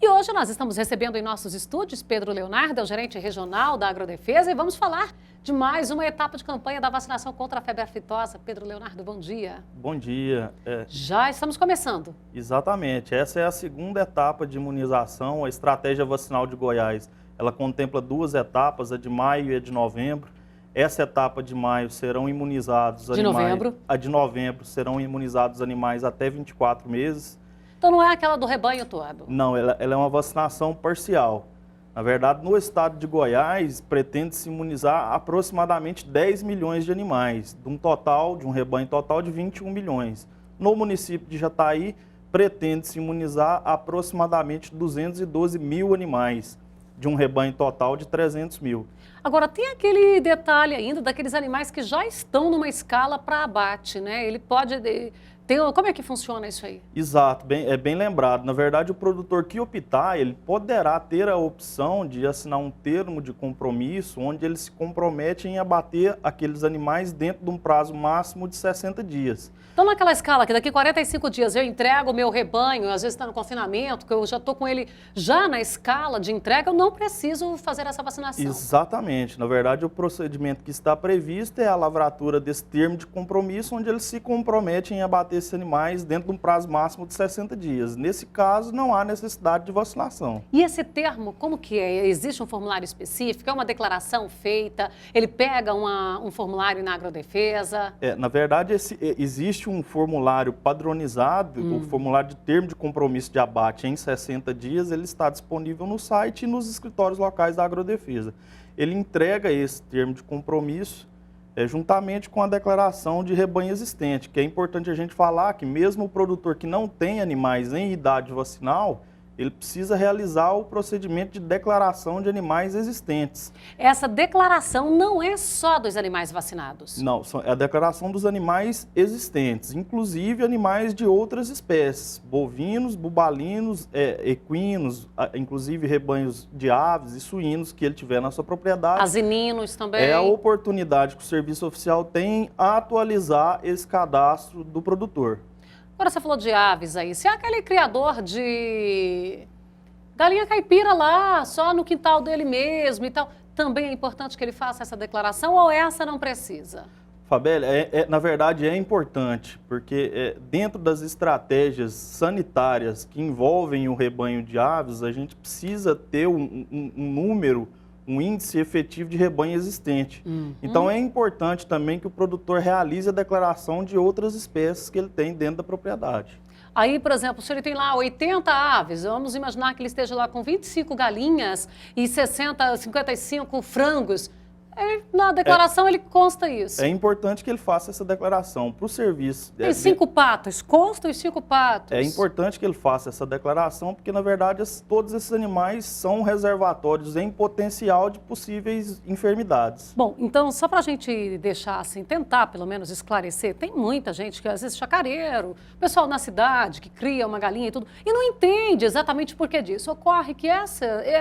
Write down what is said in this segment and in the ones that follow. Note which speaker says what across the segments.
Speaker 1: E hoje nós estamos recebendo em nossos estúdios Pedro Leonardo, é o gerente regional da Agrodefesa, e vamos falar de mais uma etapa de campanha da vacinação contra a febre aftosa. Pedro Leonardo, bom dia.
Speaker 2: Bom dia.
Speaker 1: Já estamos começando.
Speaker 2: Exatamente. Essa é a segunda etapa de imunização. A estratégia vacinal de Goiás, ela contempla duas etapas, a de maio e a de novembro. Essa etapa de maio serão imunizados
Speaker 1: novembro?
Speaker 2: A de novembro serão imunizados animais até 24 meses.
Speaker 1: Então não é aquela do rebanho todo?
Speaker 2: Não, ela é uma vacinação parcial. Na verdade, no estado de Goiás, pretende-se imunizar aproximadamente 10 milhões de animais, de um rebanho total de 21 milhões. No município de Jataí, pretende-se imunizar aproximadamente 212 mil animais, de um rebanho total de 300 mil.
Speaker 1: Agora, tem aquele detalhe ainda daqueles animais que já estão numa escala para abate, né? Ele pode... Como é que funciona isso aí?
Speaker 2: Exato, bem lembrado. Na verdade, o produtor que optar, ele poderá ter a opção de assinar um termo de compromisso, onde ele se compromete em abater aqueles animais dentro de um prazo máximo de 60 dias.
Speaker 1: Então, naquela escala que daqui a 45 dias eu entrego o meu rebanho, às vezes está no confinamento, que eu já estou com ele já na escala de entrega, eu não preciso fazer essa vacinação.
Speaker 2: Exatamente. Na verdade, o procedimento que está previsto é a lavratura desse termo de compromisso, onde ele se compromete em abater esses animais dentro de um prazo máximo de 60 dias. Nesse caso, não há necessidade de vacinação.
Speaker 1: E esse termo, como que é? Existe um formulário específico? É uma declaração feita? Ele pega um formulário na Agrodefesa?
Speaker 2: Na verdade, existe um formulário padronizado, o formulário de termo de compromisso de abate em 60 dias, ele está disponível no site e nos escritórios locais da Agrodefesa. Ele entrega esse termo de compromisso juntamente com a declaração de rebanho existente, que é importante a gente falar que mesmo o produtor que não tem animais em idade vacinal, ele precisa realizar o procedimento de declaração de animais existentes.
Speaker 1: Essa declaração não é só dos animais vacinados?
Speaker 2: Não, é a declaração dos animais existentes, inclusive animais de outras espécies, bovinos, bubalinos, equinos, inclusive rebanhos de aves e suínos que ele tiver na sua propriedade.
Speaker 1: Asininos também.
Speaker 2: É a oportunidade que o serviço oficial tem a atualizar esse cadastro do produtor.
Speaker 1: Agora você falou de aves aí, se é aquele criador de galinha caipira lá, só no quintal dele mesmo e tal, também é importante que ele faça essa declaração ou essa não precisa?
Speaker 2: Fabélia, na verdade é importante, porque dentro das estratégias sanitárias que envolvem o rebanho de aves, a gente precisa ter um índice efetivo de rebanho existente. Então é importante também que o produtor realize a declaração de outras espécies que ele tem dentro da propriedade.
Speaker 1: Aí, por exemplo, se ele tem lá 80 aves, vamos imaginar que ele esteja lá com 25 galinhas e 55 frangos. Na declaração ele consta isso.
Speaker 2: É importante que ele faça essa declaração para o serviço.
Speaker 1: Tem 5 patos, consta os 5 patos.
Speaker 2: É importante que ele faça essa declaração, porque na verdade todos esses animais são reservatórios em potencial de possíveis enfermidades.
Speaker 1: Bom, então só para a gente deixar assim, tentar pelo menos esclarecer, tem muita gente que às vezes chacareiro, pessoal na cidade que cria uma galinha e tudo, e não entende exatamente por que disso. Ocorre que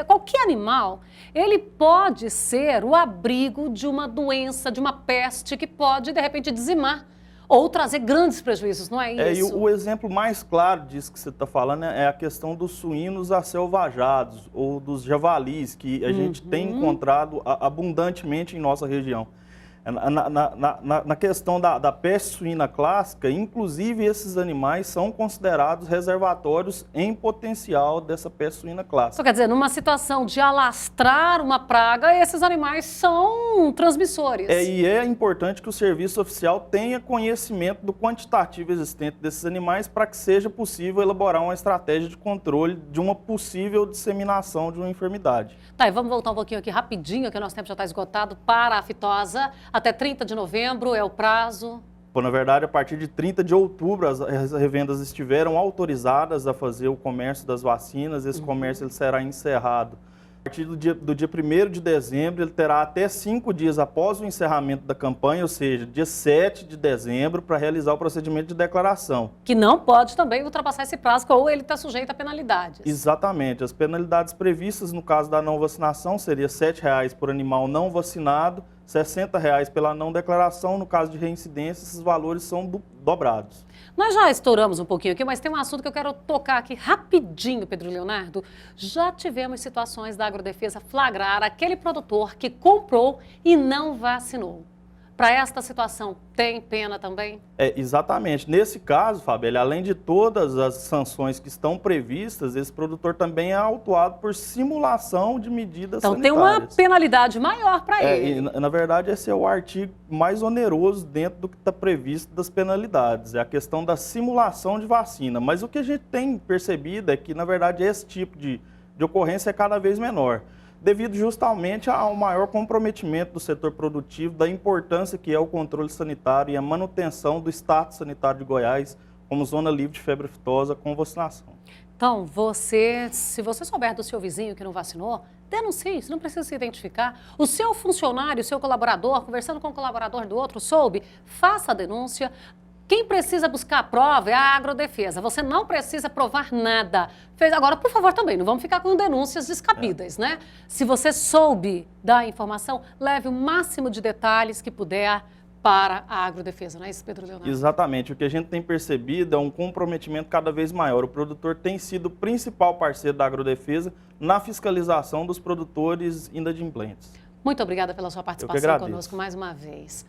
Speaker 1: qualquer animal, ele pode ser o abrigo de uma doença, de uma peste que pode, de repente, dizimar ou trazer grandes prejuízos, não é isso?
Speaker 2: E o exemplo mais claro disso que você está falando é a questão dos suínos acelvajados ou dos javalis, que a gente tem encontrado abundantemente em nossa região. Na questão da peste suína clássica, inclusive esses animais são considerados reservatórios em potencial dessa peste suína clássica.
Speaker 1: Então, quer dizer, numa situação de alastrar uma praga, esses animais são transmissores.
Speaker 2: E é importante que o serviço oficial tenha conhecimento do quantitativo existente desses animais para que seja possível elaborar uma estratégia de controle de uma possível disseminação de uma enfermidade.
Speaker 1: Tá, e vamos voltar um pouquinho aqui rapidinho, que o nosso tempo já está esgotado, para a aftosa. Até 30 de novembro é o prazo.
Speaker 2: Na verdade, a partir de 30 de outubro, as revendas estiveram autorizadas a fazer o comércio das vacinas. Esse comércio ele será encerrado a partir do dia 1º de dezembro. Ele terá até 5 dias após o encerramento da campanha, ou seja, dia 7 de dezembro, para realizar o procedimento de declaração.
Speaker 1: Que não pode também ultrapassar esse prazo, ou ele está sujeito a penalidades.
Speaker 2: Exatamente. As penalidades previstas no caso da não vacinação seria R$ 7,00 por animal não vacinado, R$ 60,00 pela não declaração. No caso de reincidência, esses valores são dobrados.
Speaker 1: Nós já estouramos um pouquinho aqui, mas tem um assunto que eu quero tocar aqui rapidinho, Pedro Leonardo. Já tivemos situações da Agrodefesa flagrar aquele produtor que comprou e não vacinou. Para esta situação, tem pena também?
Speaker 2: Exatamente. Nesse caso, Fabíola, além de todas as sanções que estão previstas, esse produtor também é autuado por simulação de medidas sanitárias.
Speaker 1: Então tem uma penalidade maior para ele.
Speaker 2: Na verdade, esse é o artigo mais oneroso dentro do que está previsto das penalidades. É a questão da simulação de vacina. Mas o que a gente tem percebido é que, na verdade, esse tipo de ocorrência é cada vez menor, devido justamente ao maior comprometimento do setor produtivo, da importância que é o controle sanitário e a manutenção do status sanitário de Goiás como zona livre de febre aftosa com vacinação.
Speaker 1: Então, se você souber do seu vizinho que não vacinou, denuncie, você não precisa se identificar. O seu funcionário, o seu colaborador, conversando com o colaborador do outro, soube, faça a denúncia. Quem precisa buscar a prova é a Agrodefesa. Você não precisa provar nada. Agora, por favor, também, não vamos ficar com denúncias descabidas, né? Se você soube da informação, leve o máximo de detalhes que puder para a Agrodefesa, não é isso, Pedro Leonardo?
Speaker 2: Exatamente. O que a gente tem percebido é um comprometimento cada vez maior. O produtor tem sido o principal parceiro da Agrodefesa na fiscalização dos produtores inadimplentes.
Speaker 1: Muito obrigada pela sua participação conosco mais uma vez.